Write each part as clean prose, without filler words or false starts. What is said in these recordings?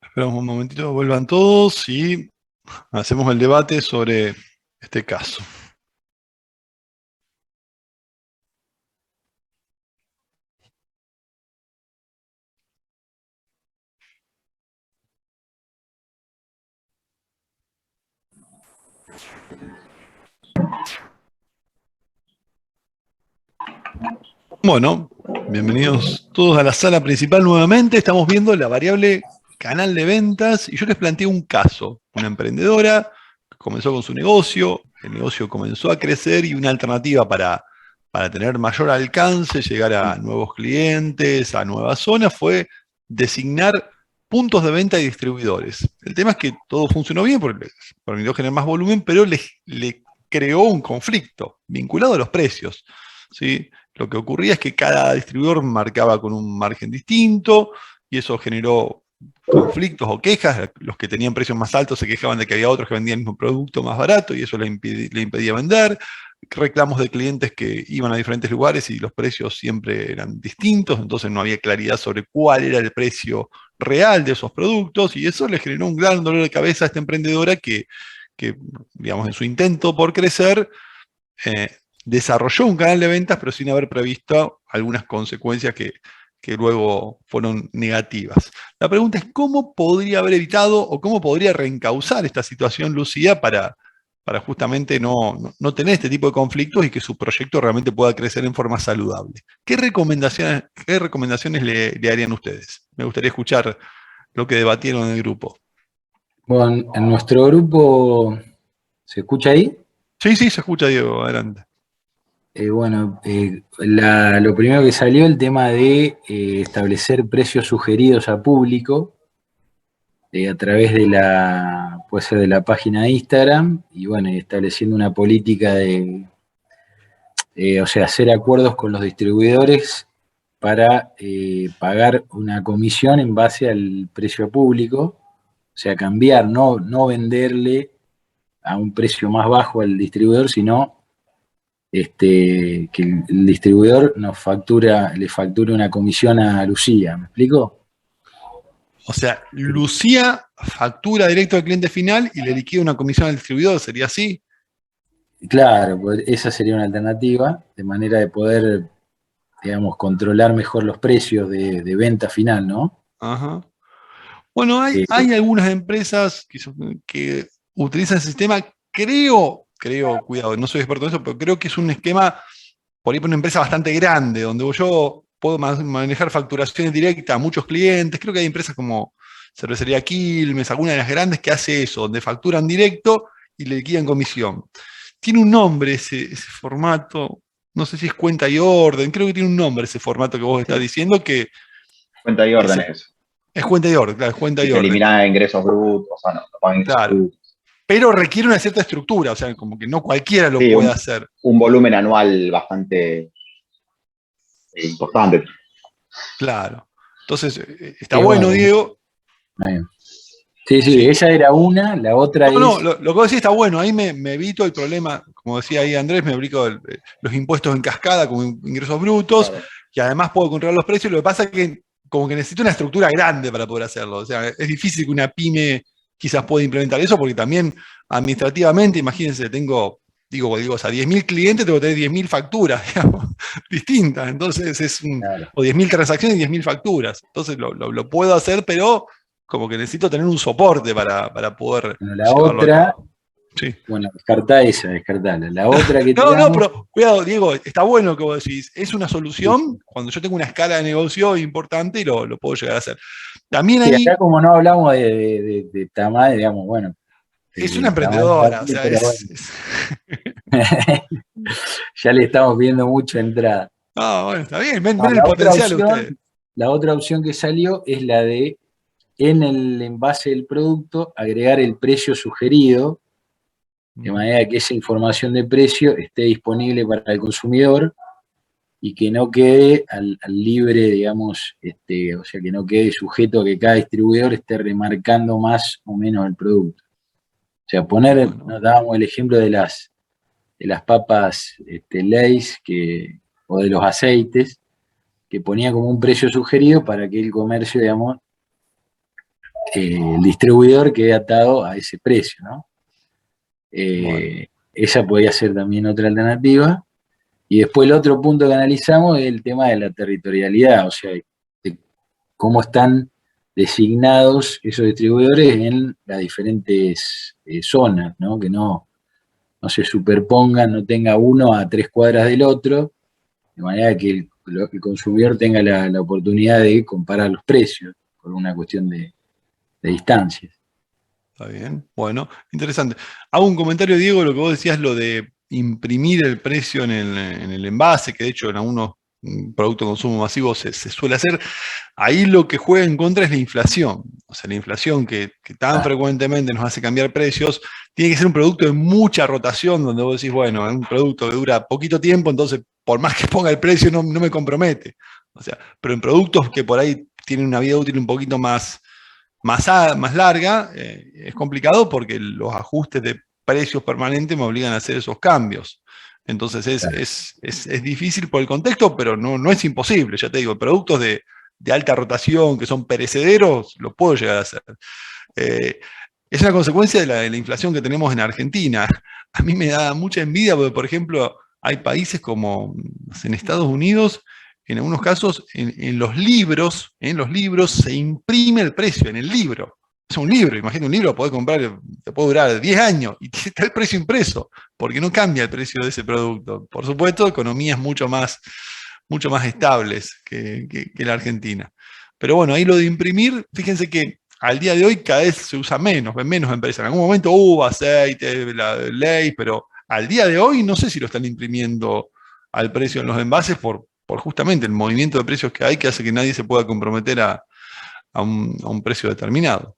Esperamos un momentito, vuelvan todos y hacemos el debate sobre este caso. Bueno, bienvenidos todos a la sala principal nuevamente. Estamos viendo la variable canal de ventas y yo les planteo un caso. Una emprendedora comenzó con su negocio, el negocio comenzó a crecer y una alternativa para tener mayor alcance, llegar a nuevos clientes, a nuevas zonas, fue designar puntos de venta y distribuidores. El tema es que todo funcionó bien porque les permitió generar más volumen, pero le creó un conflicto vinculado a los precios, ¿sí? Lo que ocurría es que cada distribuidor marcaba con un margen distinto y eso generó conflictos o quejas. Los que tenían precios más altos se quejaban de que había otros que vendían el mismo producto más barato y eso le impedía vender. Reclamos de clientes que iban a diferentes lugares y los precios siempre eran distintos, entonces no había claridad sobre cuál era el precio real de esos productos y eso le generó un gran dolor de cabeza a esta emprendedora que digamos, en su intento por crecer, eh, desarrolló un canal de ventas, pero sin haber previsto algunas consecuencias que luego fueron negativas. La pregunta es, ¿cómo podría haber evitado o cómo podría reencauzar esta situación Lucía para justamente no tener este tipo de conflictos y que su proyecto realmente pueda crecer en forma saludable? Qué recomendaciones le harían ustedes? Me gustaría escuchar lo que debatieron en el grupo. Bueno, en nuestro grupo, ¿se escucha ahí? Sí, sí, se escucha, Diego, adelante. Lo primero que salió el tema de establecer precios sugeridos a público a través puede ser de la página de Instagram, y bueno, y estableciendo una política o sea, hacer acuerdos con los distribuidores para pagar una comisión en base al precio público, o sea, cambiar, no venderle a un precio más bajo al distribuidor, sino que el distribuidor le factura una comisión a Lucía, ¿me explico? O sea, Lucía factura directo al cliente final y le liquida una comisión al distribuidor, ¿sería así? Claro, pues esa sería una alternativa, de manera de poder, digamos, controlar mejor los precios de venta final, ¿no? Ajá. Bueno, Eh, hay algunas empresas que utilizan ese sistema. Creo, cuidado, no soy experto en eso, pero creo que es un esquema por ahí para una empresa bastante grande, donde yo puedo manejar facturaciones directas a muchos clientes. Creo que hay empresas como Cervecería Quilmes, alguna de las grandes que hace eso, donde facturan directo y le liquidan comisión. Tiene un nombre ese formato, no sé si es cuenta y orden, creo que tiene un nombre ese formato que vos estás diciendo, Cuenta y que orden se, es. es cuenta y orden, claro, es cuenta Y y se orden. elimina ingresos brutos, o sea, no pagan ingresos Claro, brutos. pero requiere una cierta estructura, o sea, como que no cualquiera lo Sí, puede hacer. un volumen anual bastante importante. Claro. Entonces, está sí, bueno, bueno, Diego. sí, sí, Sí. esa era una, la otra No, es, lo que vos decís está bueno, ahí me evito el problema, como decía ahí Andrés, me evito los impuestos en cascada como ingresos brutos, Claro. y además puedo controlar los precios, lo que pasa es que como que necesito una estructura grande para poder hacerlo, o sea, es difícil que una pyme quizás pueda implementar eso, porque también administrativamente, imagínense, digo, o sea, 10.000 clientes, tengo que tener 10.000 facturas, digamos, distintas, entonces claro, o 10.000 transacciones y 10.000 facturas, entonces lo puedo hacer, pero como que necesito tener un soporte para poder bueno, la llevarlo a otra, cabo. Sí. bueno, descartá esa, descartala. La otra que No, tiramos, pero cuidado, Diego, está bueno lo que vos decís. Es una solución cuando yo tengo una escala de negocio importante y lo puedo llegar a hacer. También sí, acá ahí como no hablamos de tamaño, digamos, bueno, es una del tamaño de la emprendedora, o pyme, sea, pero bueno, ya le estamos viendo mucho entrada. No, bueno, está bien, ven, No, ven el potencial de ustedes. la otra opción que salió es la de, en el envase del producto, agregar el precio sugerido, de manera que esa información de precio esté disponible para el consumidor y que no quede al libre, digamos, o sea, que no quede sujeto a que cada distribuidor esté remarcando más o menos el producto. O sea, nos Bueno, dábamos el ejemplo de las papas Lay's o de los aceites, que ponía como un precio sugerido para que el comercio, digamos, el distribuidor quede atado a ese precio, ¿no? Bueno, Esa podría ser también otra alternativa. Y después el otro punto que analizamos es el tema de la territorialidad, o sea, de cómo están designados esos distribuidores en las diferentes zonas, ¿no? Que no se superpongan, no tenga uno a 3 cuadras del otro, de manera que el consumidor tenga la oportunidad de comparar los precios por una cuestión de distancias. está bien. Bueno, interesante. Hago un comentario, Diego, lo que vos decías, lo de imprimir el precio en el envase, que de hecho en algunos productos de consumo masivo se suele hacer. Ahí lo que juega en contra es la inflación. O sea, la inflación que tan frecuentemente nos hace cambiar precios, tiene que ser un producto de mucha rotación, donde vos decís, bueno, es un producto que dura poquito tiempo, entonces por más que ponga el precio no me compromete. O sea, pero en productos que por ahí tienen una vida útil un poquito más larga, es complicado porque los ajustes de precios permanentes me obligan a hacer esos cambios. Entonces es difícil por el contexto, pero no es imposible. Ya te digo, productos de alta rotación que son perecederos, lo puedo llegar a hacer. Es una consecuencia de la inflación que tenemos en Argentina. A mí me da mucha envidia porque, por ejemplo, hay países como en Estados Unidos, en algunos casos, en los libros se imprime el precio, en el libro. Es un libro, imagínate un libro, podés comprar, te puede durar 10 años y está el precio impreso, porque no cambia el precio de ese producto. Por supuesto, economías mucho más estables que la Argentina. Pero bueno, ahí lo de imprimir, fíjense que al día de hoy cada vez se usa menos, ven menos empresas. En algún momento hubo aceite, la ley, pero al día de hoy no sé si lo están imprimiendo al precio en los envases por justamente el movimiento de precios que hay que hace que nadie se pueda comprometer a un precio determinado.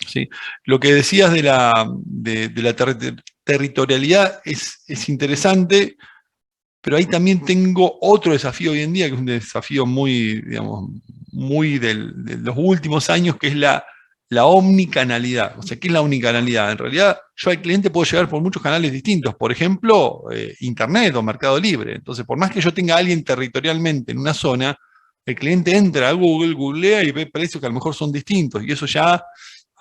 ¿Sí? Lo que decías de la territorialidad es interesante, pero ahí también tengo otro desafío hoy en día, que es un desafío muy, digamos, muy de los últimos años, que es la omnicanalidad. O sea, ¿qué es la omnicanalidad? En realidad, yo al cliente puedo llegar por muchos canales distintos, por ejemplo, Internet o Mercado Libre. Entonces, por más que yo tenga a alguien territorialmente en una zona, el cliente entra a Google, googlea y ve precios que a lo mejor son distintos, y eso ya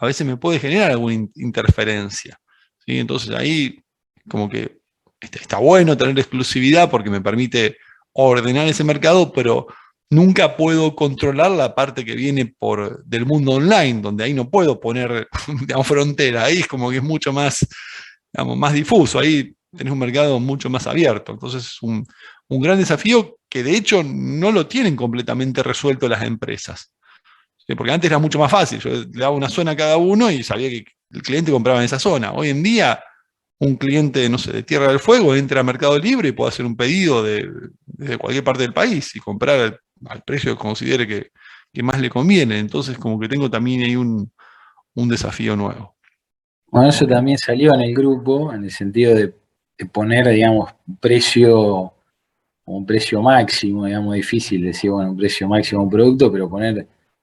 a veces me puede generar alguna interferencia. ¿Sí? Entonces ahí como que está bueno tener exclusividad porque me permite ordenar ese mercado, pero nunca puedo controlar la parte que viene del mundo online, donde ahí no puedo poner, digamos, frontera. Ahí es como que es mucho más, digamos, más difuso. Ahí tenés un mercado mucho más abierto. Entonces es un gran desafío que de hecho no lo tienen completamente resuelto las empresas. ¿Sí? Porque antes era mucho más fácil. Yo le daba una zona a cada uno y sabía que el cliente compraba en esa zona. Hoy en día un cliente, no sé, de Tierra del Fuego entra a Mercado Libre y puede hacer un pedido desde cualquier parte del país y comprar al precio que considere que más le conviene. Entonces, como que tengo también ahí un desafío nuevo. Bueno, eso también salió en el grupo, en el sentido de poner, digamos, un precio máximo, digamos, difícil decir, bueno, un precio máximo a un producto, pero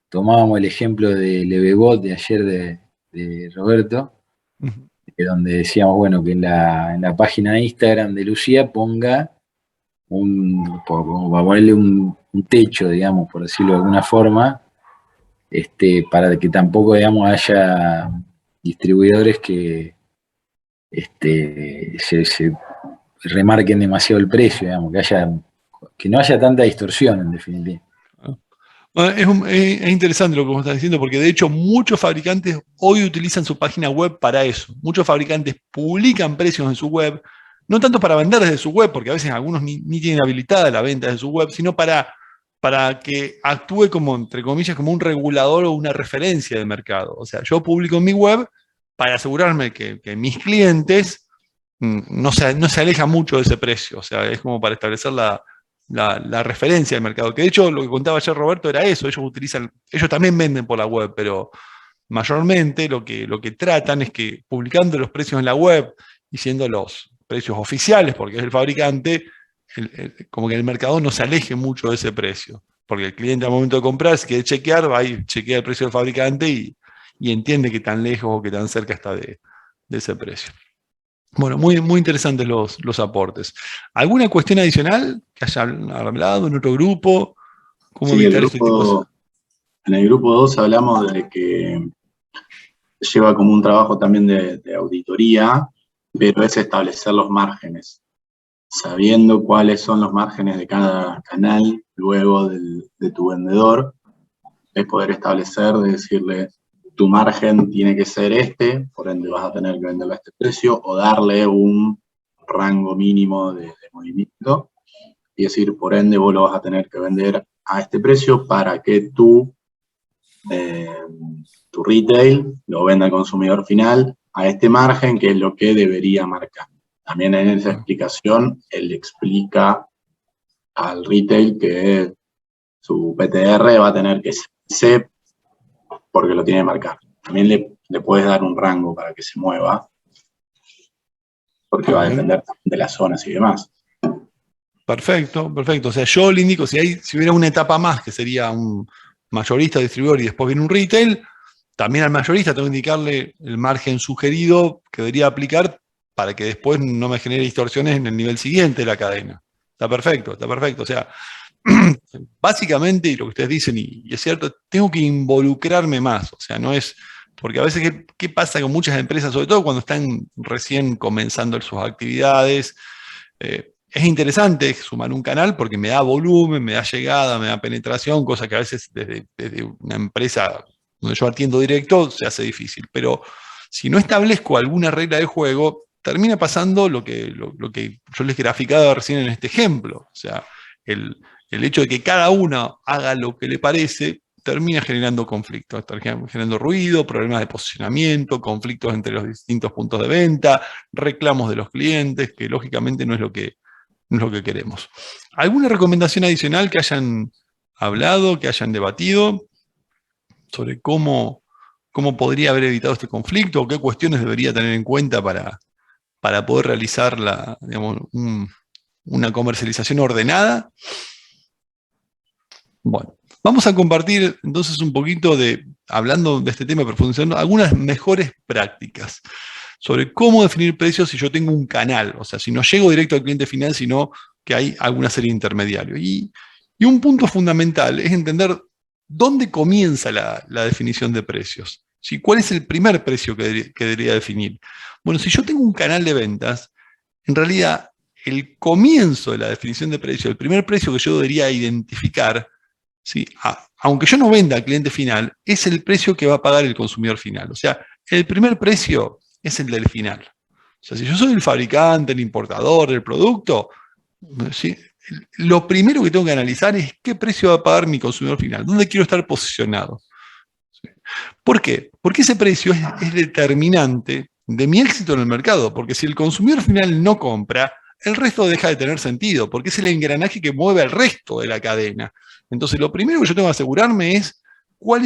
tomábamos el ejemplo de Levebot de ayer de Roberto, donde decíamos, bueno, que en la página de Instagram de Lucía ponga como para ponerle un techo, digamos, por decirlo de alguna forma, para que tampoco, digamos, haya distribuidores que se remarquen demasiado el precio, digamos, que no haya tanta distorsión, en definitiva. Bueno, es interesante lo que vos estás diciendo, porque de hecho muchos fabricantes hoy utilizan su página web para eso. Muchos fabricantes publican precios en su web, no tanto para vender desde su web, porque a veces algunos ni tienen habilitada la venta de su web, sino para que actúe como, entre comillas, como un regulador o una referencia de mercado. O sea, yo publico en mi web para asegurarme que mis clientes no se alejan mucho de ese precio. O sea, es como para establecer la referencia del mercado. Que de hecho, lo que contaba ayer Roberto era eso. Ellos también venden por la web, pero mayormente lo que tratan es que publicando los precios en la web y siendo los precios oficiales, porque es el fabricante, como que el mercado no se aleje mucho de ese precio. Porque el cliente al momento de comprar, si quiere chequear, va y chequea el precio del fabricante y entiende que tan lejos o que tan cerca está de ese precio. Bueno, muy, muy interesantes los aportes. ¿Alguna cuestión adicional que haya hablado en otro grupo? ¿Cómo Sí, evitar este tipo de cosas? En el grupo 2 hablamos de que lleva como un trabajo también de auditoría, pero es establecer los márgenes. Sabiendo cuáles son los márgenes de cada canal, luego de tu vendedor, es poder establecer, de decirle, tu margen tiene que ser este, por ende vas a tener que venderlo a este precio, o darle un rango mínimo de movimiento, y decir, por ende, vos lo vas a tener que vender a este precio para que tu retail lo venda al consumidor final a este margen, que es lo que debería marcar. También en esa explicación, él explica al retail que su PTR va a tener que ser porque lo tiene que marcar. También le puedes dar un rango para que se mueva, porque va a depender de las zonas y demás. Perfecto, perfecto. O sea, yo le indico, si hubiera una etapa más, que sería un mayorista, distribuidor y después viene un retail, también al mayorista tengo que indicarle el margen sugerido que debería aplicar para que después no me genere distorsiones en el nivel siguiente de la cadena. Está perfecto, está perfecto. O sea, básicamente, y lo que ustedes dicen, y es cierto, tengo que involucrarme más. O sea, no es... Porque a veces, ¿qué pasa con muchas empresas, sobre todo cuando están recién comenzando sus actividades? Es interesante sumar un canal porque me da volumen, me da llegada, me da penetración, cosa que a veces desde una empresa donde yo atiendo directo se hace difícil. Pero si no establezco alguna regla de juego, termina pasando lo que yo les graficaba recién en este ejemplo. O sea, el hecho de que cada uno haga lo que le parece termina generando conflictos, termina generando ruido, problemas de posicionamiento, conflictos entre los distintos puntos de venta, reclamos de los clientes, que lógicamente no es lo que queremos. ¿Alguna recomendación adicional que hayan hablado, que hayan debatido sobre cómo podría haber evitado este conflicto o qué cuestiones debería tener en cuenta para poder realizar una comercialización ordenada? Bueno, vamos a compartir entonces un poquito hablando de este tema, profundizando, algunas mejores prácticas sobre cómo definir precios si yo tengo un canal, o sea, si no llego directo al cliente final, sino que hay alguna serie de intermediarios. Y un punto fundamental es entender dónde comienza la definición de precios. ¿Sí? ¿Cuál es el primer precio que debería definir? Bueno, si yo tengo un canal de ventas, en realidad el comienzo de la definición de precio, el primer precio que yo debería identificar, ¿sí? Aunque yo no venda al cliente final, es el precio que va a pagar el consumidor final. O sea, el primer precio es el del final. O sea, si yo soy el fabricante, el importador del producto, ¿sí? Lo primero que tengo que analizar es qué precio va a pagar mi consumidor final, dónde quiero estar posicionado. ¿Sí? ¿Por qué? Porque ese precio es determinante de mi éxito en el mercado, porque si el consumidor final no compra, el resto deja de tener sentido, porque es el engranaje que mueve al resto de la cadena. Entonces, lo primero que yo tengo que asegurarme es cuál es